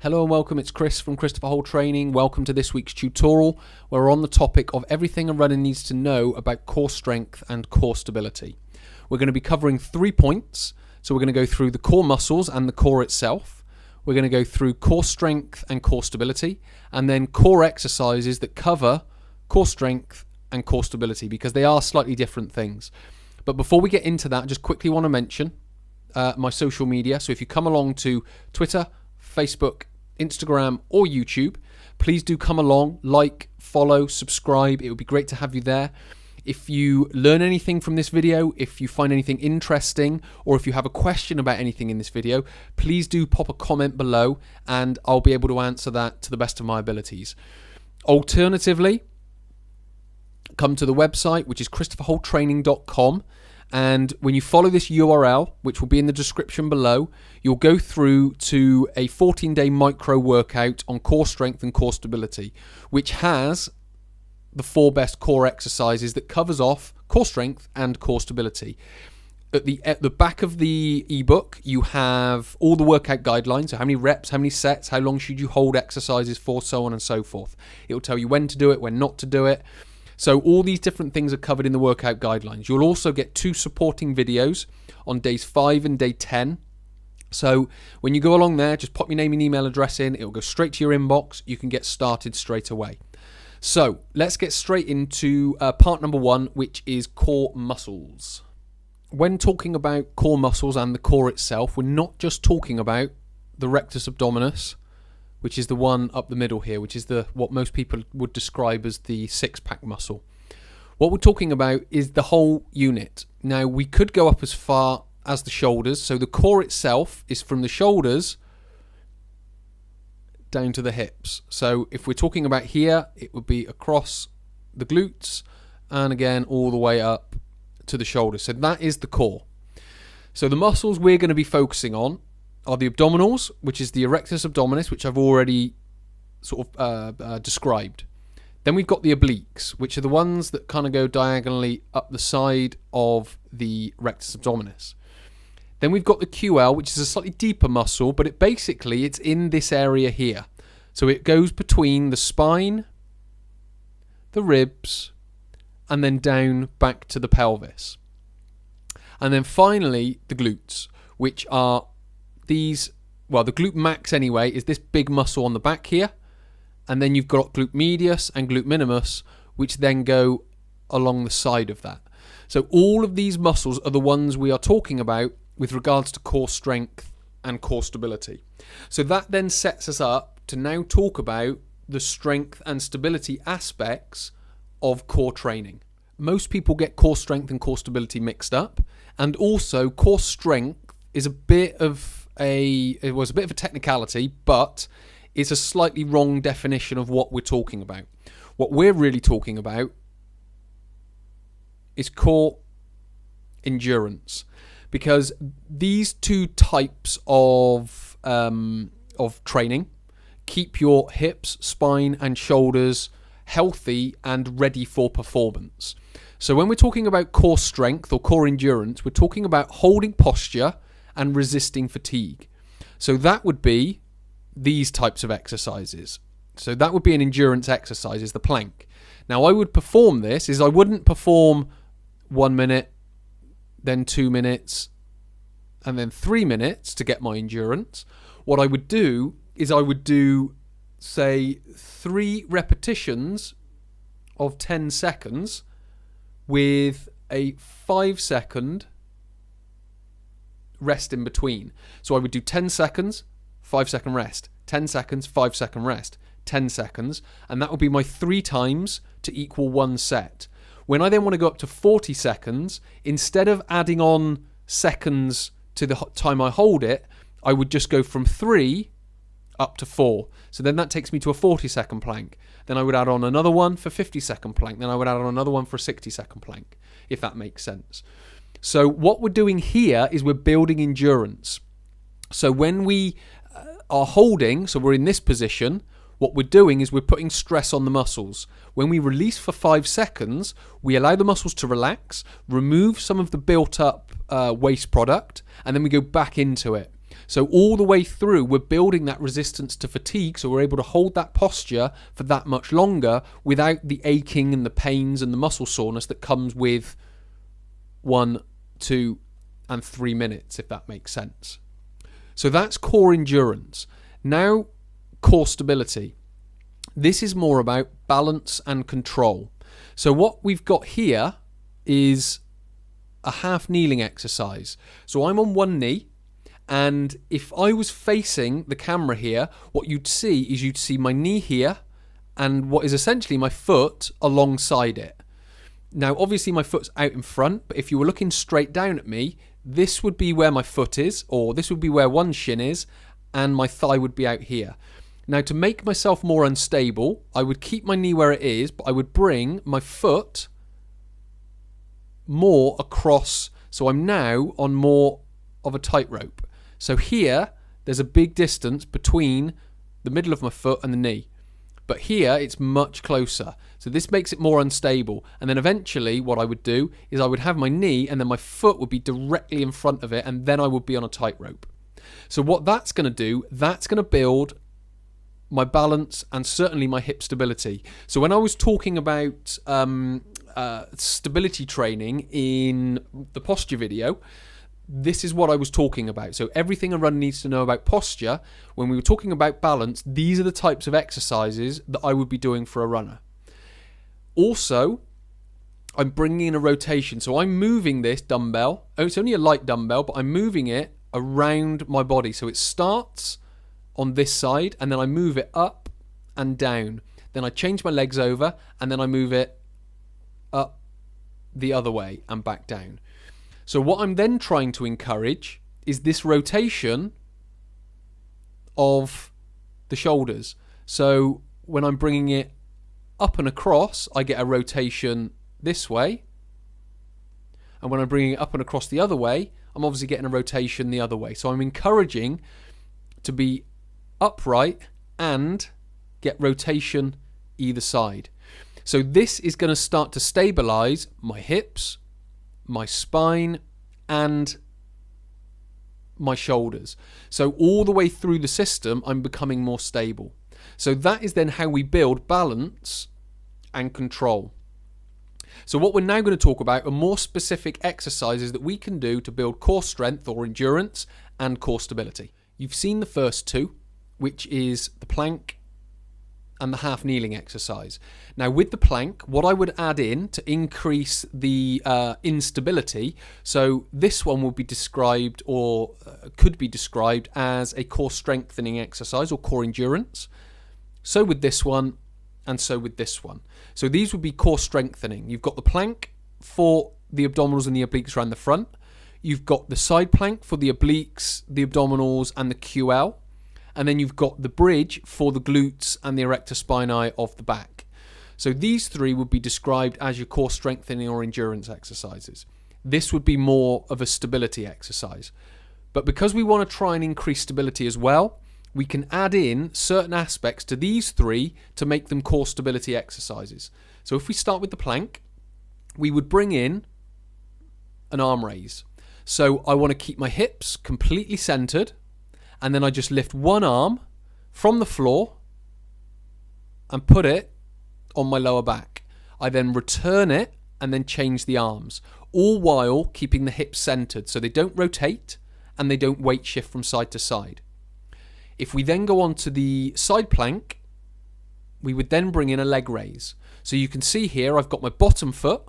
Hello and welcome, it's Chris from Christopher Hole Training. Welcome to this week's tutorial where we're on the topic of everything a runner needs to know about core strength and core stability. We're going to be covering 3 points. So we're going to go through the core muscles and the core itself. We're going to go through core strength and core stability, and then core exercises that cover core strength and core stability because they are slightly different things. But before we get into that, I just quickly want to mention my social media. So if you come along to Twitter, Facebook, Instagram or YouTube, please do come along, like, follow, subscribe. It would be great to have you there. If you learn anything from this video, if you find anything interesting, or if you have a question about anything in this video, please do pop a comment below and I'll be able to answer that to the best of my abilities. Alternatively, come to the website, which is christopherholetraining.com. And when you follow this URL, which will be in the description below, you'll go through to a 14-day micro workout on core strength and core stability, which has the 4 best core exercises that covers off core strength and core stability. At the back of the ebook, you have all the workout guidelines, so how many reps, how many sets, how long should you hold exercises for, so on and so forth. It will tell you when to do it, when not to do it. So all these different things are covered in the workout guidelines. You'll also get 2 supporting videos on days 5 and day 10. So when you go along there, just pop your name and email address in. It'll go straight to your inbox. You can get started straight away. So let's get straight into part number 1, which is core muscles. When talking about core muscles and the core itself, we're not just talking about the rectus abdominis, which is the one up the middle here, which is what most people would describe as the six-pack muscle. What we're talking about is the whole unit. Now, we could go up as far as the shoulders. So the core itself is from the shoulders down to the hips. So if we're talking about here, it would be across the glutes and again all the way up to the shoulders. So that is the core. So the muscles we're going to be focusing on are the abdominals, which is the rectus abdominis, which I've already sort of described. Then we've got the obliques, which are the ones that kind of go diagonally up the side of the rectus abdominis. Then we've got the QL, which is a slightly deeper muscle, but it's in this area here. So it goes between the spine, the ribs, and then down back to the pelvis. And then finally, the glutes, which are the glute max anyway is this big muscle on the back here, and then you've got glute medius and glute minimus, which then go along the side of that. So all of these muscles are the ones we are talking about with regards to core strength and core stability. So that then sets us up to now talk about the strength and stability aspects of core training. Most people get core strength and core stability mixed up, and also core strength is a bit of a technicality, but it's a slightly wrong definition of what we're talking about. What we're really talking about is core endurance, because these 2 types of training keep your hips, spine, and shoulders healthy and ready for performance. So when we're talking about core strength or core endurance, we're talking about holding posture and resisting fatigue. So that would be these types of exercises. So that would be an endurance exercise, is the plank. Now I would perform this, I wouldn't perform 1 minute, then 2 minutes, and then 3 minutes to get my endurance. What I would do is say 3 repetitions of 10 seconds with a 5-second rest in between. So I would do 10 seconds, 5-second rest, 10 seconds, 5-second rest, 10 seconds, and that would be my 3 times to equal 1 set. When I then want to go up to 40 seconds, instead of adding on seconds to the time I hold it, I would just go from 3 up to 4. So then that takes me to a 40-second plank. Then I would add on another one for 50-second plank. Then I would add on another one for a 60-second plank, if that makes sense. So what we're doing here is we're building endurance. So when we are holding, so we're in this position, what we're doing is we're putting stress on the muscles. When we release for 5 seconds, we allow the muscles to relax, remove some of the built up waste product, and then we go back into it. So all the way through, we're building that resistance to fatigue, so we're able to hold that posture for that much longer without the aching and the pains and the muscle soreness that comes with 1, 2, and 3 minutes, if that makes sense. So that's core endurance. Now, core stability. This is more about balance and control. So what we've got here is a half kneeling exercise. So I'm on one knee, and if I was facing the camera here, what you'd see my knee here and what is essentially my foot alongside it. Now, obviously my foot's out in front, but if you were looking straight down at me, this would be where my foot is, or this would be where one shin is, and my thigh would be out here. Now, to make myself more unstable, I would keep my knee where it is, but I would bring my foot more across, so I'm now on more of a tightrope. So here, there's a big distance between the middle of my foot and the knee. But here, it's much closer. So this makes it more unstable. And then eventually, what I would do is I would have my knee, and then my foot would be directly in front of it, and then I would be on a tightrope. So what that's going to do, that's going to build my balance and certainly my hip stability. So when I was talking about stability training in the posture video, this is what I was talking about. So everything a runner needs to know about posture, when we were talking about balance, these are the types of exercises that I would be doing for a runner. Also, I'm bringing in a rotation. So I'm moving this dumbbell. Oh, it's only a light dumbbell, but I'm moving it around my body. So it starts on this side, and then I move it up and down. Then I change my legs over, and then I move it up the other way and back down. So what I'm then trying to encourage is this rotation of the shoulders. So when I'm bringing it up and across, I get a rotation this way. And when I'm bringing it up and across the other way, I'm obviously getting a rotation the other way. So I'm encouraging to be upright and get rotation either side. So this is going to start to stabilize my hips, my spine, and my shoulders. So all the way through the system, I'm becoming more stable. So that is then how we build balance and control. So what we're now going to talk about are more specific exercises that we can do to build core strength or endurance and core stability. You've seen the first two, which is the plank and the half kneeling exercise. Now with the plank, what I would add in to increase the instability, so this one will be described or could be described as a core strengthening exercise or core endurance. So with this one, and so with this one. So these would be core strengthening. You've got the plank for the abdominals and the obliques around the front. You've got the side plank for the obliques, the abdominals, and the QL. And then you've got the bridge for the glutes and the erector spinae of the back. So these three would be described as your core strengthening or endurance exercises. This would be more of a stability exercise. But because we want to try and increase stability as well, we can add in certain aspects to these three to make them core stability exercises. So if we start with the plank, we would bring in an arm raise. So I want to keep my hips completely centered, and then I just lift one arm from the floor and put it on my lower back. I then return it and then change the arms, all while keeping the hips centered so they don't rotate and they don't weight shift from side to side. If we then go on to the side plank, we would then bring in a leg raise. So you can see here I've got my bottom foot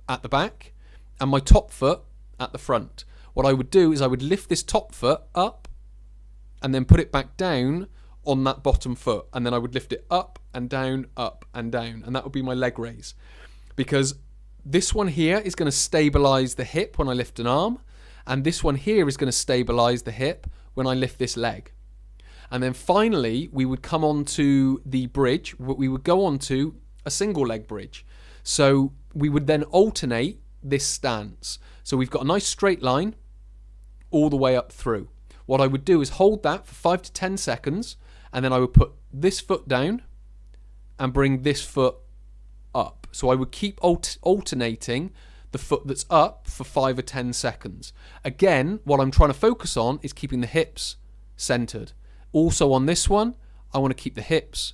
at the back and my top foot at the front. What I would do is I would lift this top foot up and then put it back down on that bottom foot, and then I would lift it up and down, and that would be my leg raise. Because this one here is going to stabilize the hip when I lift an arm, and this one here is going to stabilize the hip when I lift this leg. And then finally, we would come on to the bridge. We would go on to a single leg bridge. So we would then alternate this stance. So we've got a nice straight line all the way up through. What I would do is hold that for 5 to 10 seconds, and then I would put this foot down and bring this foot up. So I would keep alternating the foot that's up for 5 or 10 seconds. Again, what I'm trying to focus on is keeping the hips centered. Also on this one, I want to keep the hips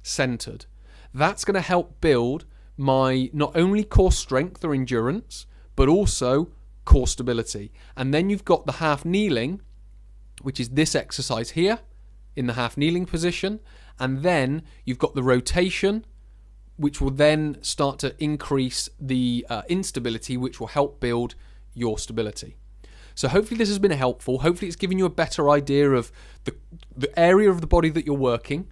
centered. That's going to help build my not only core strength or endurance, but also core stability. And then you've got the half kneeling, which is this exercise here in the half kneeling position. And then you've got the rotation, which will then start to increase the instability, which will help build your stability. So hopefully this has been helpful. Hopefully it's given you a better idea of the area of the body that you're working,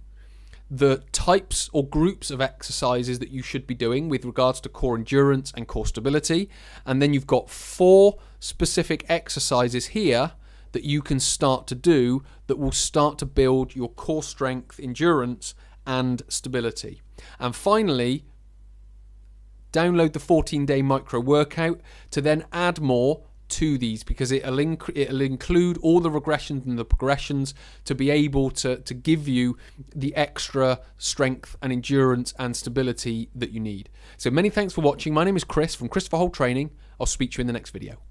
the types or groups of exercises that you should be doing with regards to core endurance and core stability. And then you've got 4 specific exercises here that you can start to do that will start to build your core strength, endurance, and stability. And finally, download the 14-day micro workout to then add more to these, because it'll include all the regressions and the progressions to be able to give you the extra strength and endurance and stability that you need. So many thanks for watching. My name is Chris from Christopher Holt Training. I'll speak to you in the next video.